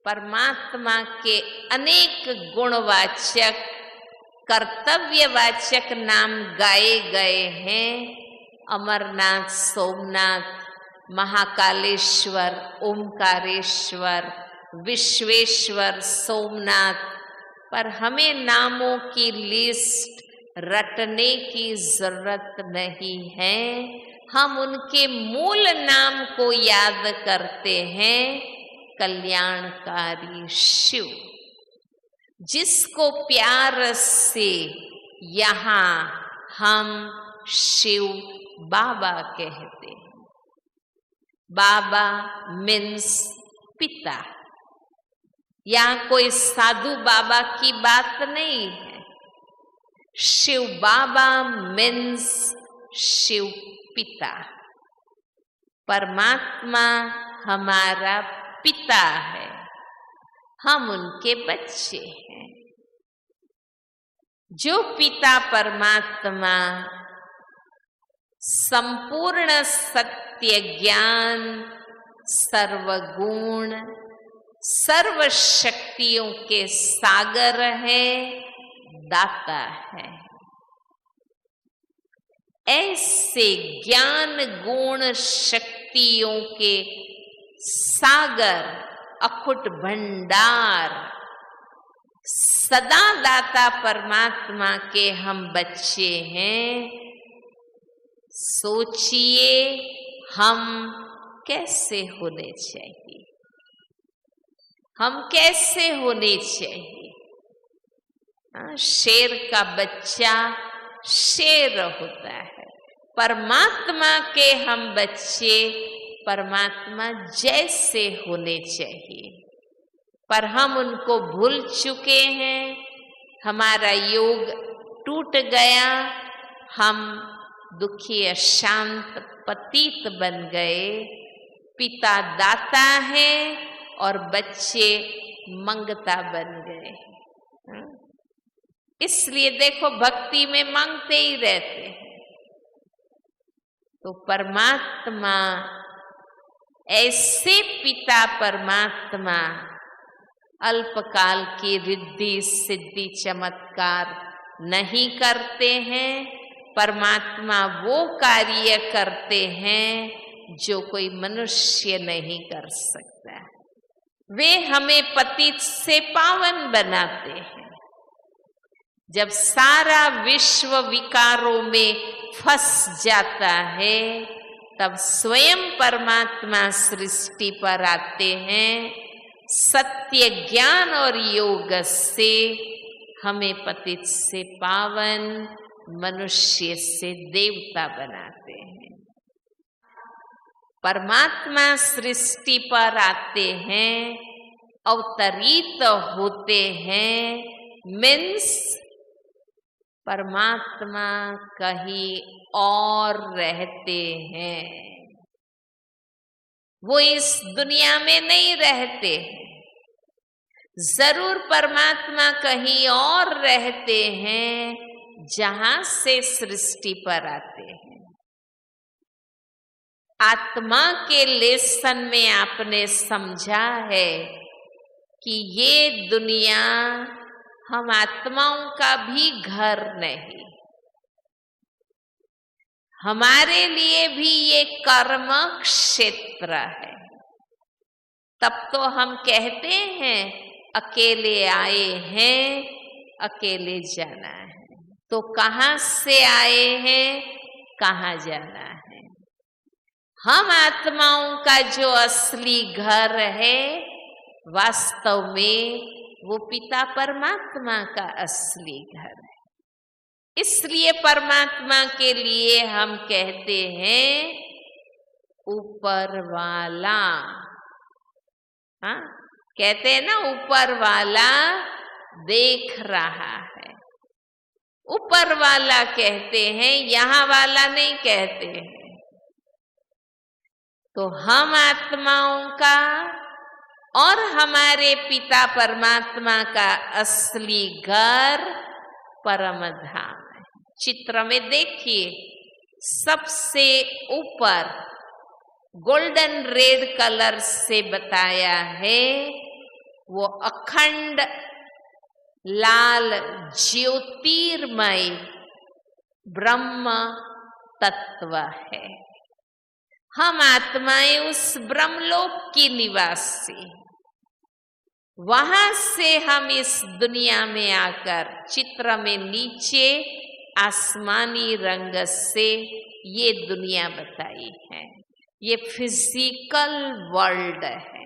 परमात्मा के अनेक गुणवाचक कर्तव्यवाचक नाम गाए गए हैं। अमरनाथ, सोमनाथ, महाकालेश्वर, ओमकारेश्वर, विश्वेश्वर, सोमनाथ। पर हमें नामों की लिस्ट रटने की जरूरत नहीं है। हम उनके मूल नाम को याद करते हैं। कल्याणकारी शिव, जिसको प्यार से यहाँ हम शिव बाबा कहते हैं। बाबा मीन्स पिता। यहाँ कोई साधु बाबा की बात नहीं है। शिव बाबा मीन्स शिव पिता। परमात्मा हमारा पिता है, हम उनके बच्चे हैं। जो पिता परमात्मा संपूर्ण सत्य ज्ञान, सर्वगुण, सर्व शक्तियों के सागर है, दाता है। ऐसे ज्ञान गुण शक्तियों के सागर, अखुट भंडार, सदा दाता परमात्मा के हम बच्चे हैं। सोचिए हम कैसे होने चाहिए, हम कैसे होने चाहिए। शेर का बच्चा शेर होता है। परमात्मा के हम बच्चे परमात्मा जैसे होने चाहिए, पर हम उनको भूल चुके हैं। हमारा योग टूट गया, हम दुखी अशांत पतित बन गए। पिता दाता है और बच्चे मंगता बन गए। इसलिए देखो भक्ति में मांगते ही रहते हैं। तो परमात्मा, ऐसे पिता परमात्मा अल्पकाल की रिद्धि सिद्धि चमत्कार नहीं करते हैं। परमात्मा वो कार्य करते हैं जो कोई मनुष्य नहीं कर सकता। वे हमें पतित से पावन बनाते हैं। जब सारा विश्व विकारों में फंस जाता है, तब स्वयं परमात्मा सृष्टि पर आते हैं। सत्य ज्ञान और योग से हमें पतित से पावन, मनुष्य से देवता बनाते हैं। परमात्मा सृष्टि पर आते हैं, अवतरित होते हैं, मीन्स परमात्मा कहीं और रहते हैं। वो इस दुनिया में नहीं रहते हैं। जरूर परमात्मा कहीं और रहते हैं, जहां से सृष्टि पर आते हैं। आत्मा के लेसन में आपने समझा है कि ये दुनिया हम आत्माओं का भी घर नहीं। हमारे लिए भी ये कर्म क्षेत्र है। तब तो हम कहते हैं अकेले आए हैं, अकेले जाना है। तो कहाँ से आए हैं, कहाँ जाना है? हम आत्माओं का जो असली घर है, वास्तव में वो पिता परमात्मा का असली घर है। इसलिए परमात्मा के लिए हम कहते हैं ऊपर वाला। हाँ, कहते हैं ना, ऊपर वाला देख रहा है। ऊपर वाला कहते हैं, यहाँ वाला नहीं कहते हैं। तो हम आत्माओं का और हमारे पिता परमात्मा का असली घर परम धाम है। चित्र में देखिए, सबसे ऊपर गोल्डन रेड कलर से बताया है वो अखंड लाल ज्योतिर्मय ब्रह्म तत्व है। हम आत्माएं उस ब्रह्मलोक की निवासी, वहां से हम इस दुनिया में आकर चित्र में नीचे आसमानी रंग से ये दुनिया बताई है। ये फिजिकल वर्ल्ड है।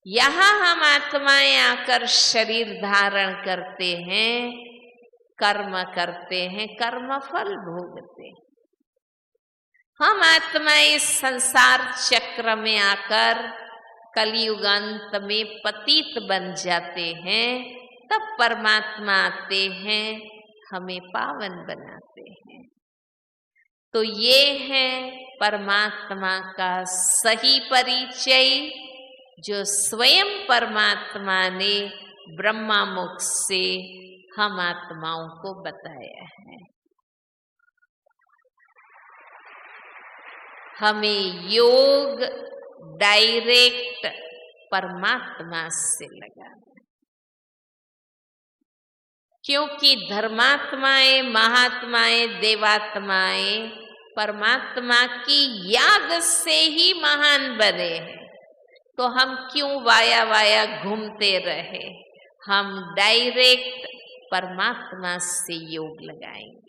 यहाँ हम आत्माएं आकर शरीर धारण करते हैं, कर्म करते हैं, कर्म फल भोगते हैं। हम आत्माएं इस संसार चक्र में आकर कलयुग अंत में पतित बन जाते हैं, तब परमात्मा आते हैं, हमें पावन बनाते हैं। तो ये है परमात्मा का सही परिचय, जो स्वयं परमात्मा ने ब्रह्मा मुख से हम आत्माओं को बताया है। हमें योग डायरेक्ट परमात्मा से लगाना, क्योंकि धर्मात्माएं, महात्माएं, देवात्माएं परमात्मा की याद से ही महान बने हैं। तो हम क्यों वाया वाया घूमते रहे? हम डायरेक्ट परमात्मा से योग लगाएंगे।